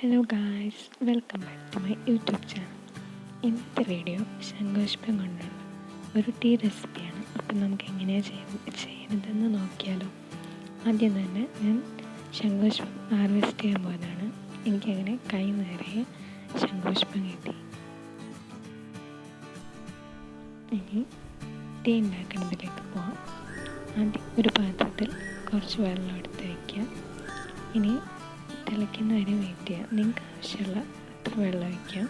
Hello guys, welcome back to my YouTube channel. ഇന്നത്തെ video ശംഖുപുഷ്പം കൊണ്ടുള്ള ഒരു ടീ റെസിപ്പിയാണ്. അപ്പം നമുക്ക് എങ്ങനെയാണ് ചെയ്യുന്നതെന്ന് നോക്കിയാലോ. ആദ്യം തന്നെ ഞാൻ ശംഖുപുഷ്പം ഹാർവെസ്റ്റ് ചെയ്യാൻ പോകുന്നതാണ്. എനിക്കങ്ങനെ കൈ നിറയെ ശംഖുപുഷ്പം കിട്ടി. ഇനി ടീ ഉണ്ടാക്കുന്നതിലേക്ക് പോകാം. ആദ്യം ഒരു പാത്രത്തിൽ കുറച്ച് വെള്ളം എടുത്ത് വയ്ക്കുക. ഇനി തിളയ്ക്കുന്ന വരെ വെയിറ്റ് ചെയ്യാം. നിങ്ങൾക്ക് ആവശ്യമുള്ള അത്ര വെള്ളം ഒഴിക്കാം.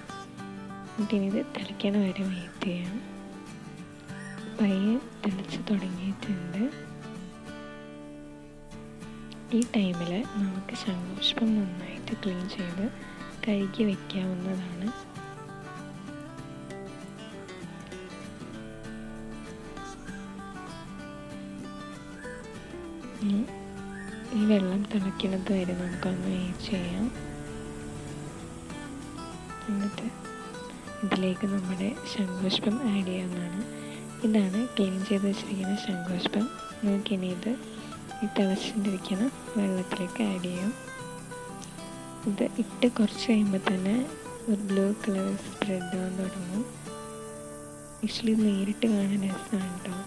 എന്നിട്ട് ഇനി ഇത് തിളയ്ക്കണ വരെ വെയിറ്റ് ചെയ്യാം. പയ്യെ തിളച്ച് തുടങ്ങിയിട്ടുണ്ട്. ഈ ടൈമിൽ നമുക്ക് ശംഖുപുഷ്പം നന്നായിട്ട് ക്ലീൻ ചെയ്ത് കഴുകി വയ്ക്കാവുന്നതാണ്. ഈ വെള്ളം തിളയ്ക്കുന്നത് വരെ നമുക്കൊന്ന് വെയിറ്റ് ചെയ്യാം. എന്നിട്ട് ഇതിലേക്ക് നമ്മുടെ ശംഖുപുഷ്പം ആഡ് ചെയ്യാവുന്നതാണ്. ഇതാണ് ക്ലീൻ ചെയ്ത് വെച്ചിരിക്കുന്ന ശംഖുപുഷ്പം. നമുക്കിനി ഇത് ഈ തിളച്ചിട്ടിരിക്കുന്ന വെള്ളത്തിലേക്ക് ആഡ് ചെയ്യാം. ഇത് ഇട്ട് കുറച്ച് കഴിയുമ്പോൾ തന്നെ ഒരു ബ്ലൂ കളർ സ്പ്രെഡ് ആവാൻ തുടങ്ങും. ആക്ച്വലി നേരിട്ട് കാണാൻ രസമാണ് കേട്ടോ.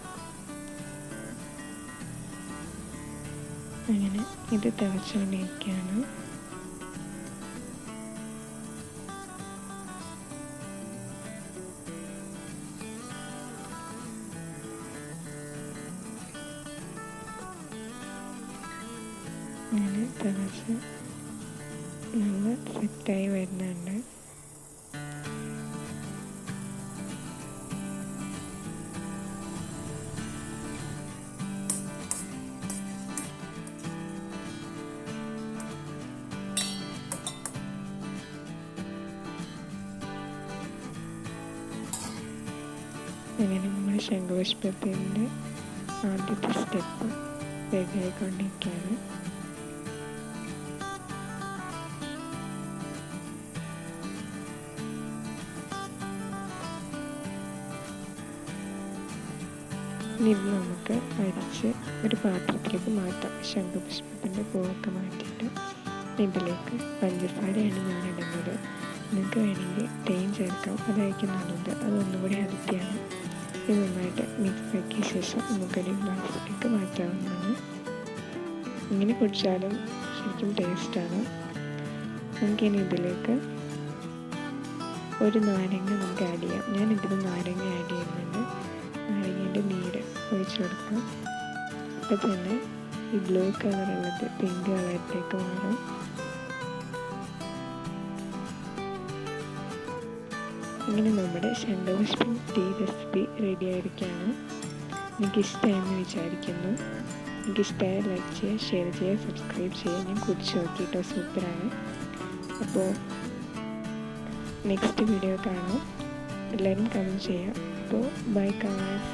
അങ്ങനെ ഇത് തിളച്ചുകൊണ്ടിരിക്കുകയാണ്. അങ്ങനെ തിളച്ച് നല്ല സെറ്റായി വരുന്നുണ്ട്. അങ്ങനെ നമ്മൾ ശംഖുപുഷ്പത്തിൻ്റെ ആദ്യത്തെ സ്റ്റെപ്പ് റെഡിയായിക്കൊണ്ടിരിക്കുകയാണ്. ഇത് നമുക്ക് അരിച്ച് ഒരു പാത്രത്തിലേക്ക് മാറ്റാം. ശംഖുപുഷ്പത്തിൻ്റെ പൂവൊക്കെ മാറ്റിയിട്ട് ഇതിലേക്ക് പഞ്ചസാരയാണ് ഞാൻ ഇടുന്നത്. നിങ്ങൾക്ക് വേണമെങ്കിൽ തേൻ ചേർക്കാം, അതായിരിക്കും നല്ലത്. അതൊന്നുകൂടി ഹെൽത്തിയാണ്. ഇത് നന്നായിട്ട് മിക്സ് ആക്കിയ ശേഷം നമുക്കൊരു ഗ്ലാസ്സിലേക്ക് മാറ്റാവുന്നതാണ്. ഇങ്ങനെ കുടിച്ചാലും ശരിക്കും ടേസ്റ്റാണ്. നമുക്കിനി ഇതിലേക്ക് ഒരു നാരങ്ങ നമുക്ക് ആഡ് ചെയ്യാം. ഞാൻ ഇതിൽ നാരങ്ങ ആഡ് ചെയ്യുന്നുണ്ട്. നാരങ്ങേൻ്റെ നീര് ഒഴിച്ചു കൊടുക്കാം. അപ്പോൾ തന്നെ ഈ ബ്ലൂ കളറുള്ളത് പിങ്ക് കളറിലേക്ക് മാറും. അങ്ങനെ നമ്മുടെ ശംഖുപുഷ്പം ടീ റെസിപ്പി റെഡി ആയിരിക്കുകയാണ്. എനിക്കിഷ്ടമായെന്ന് വിചാരിക്കുന്നു. എനിക്കിഷ്ടമായ ലൈക്ക് ചെയ്യുക, ഷെയർ ചെയ്യുക, സബ്സ്ക്രൈബ് ചെയ്യുക. ഞാൻ കുടിച്ച് നോക്കിയിട്ടോ, സൂപ്പറാണ്. അപ്പോൾ നെക്സ്റ്റ് വീഡിയോ കാണാം. എല്ലാവരും കമൻറ്റ് ചെയ്യാം. അപ്പോൾ ബൈ ഗായ്സ്.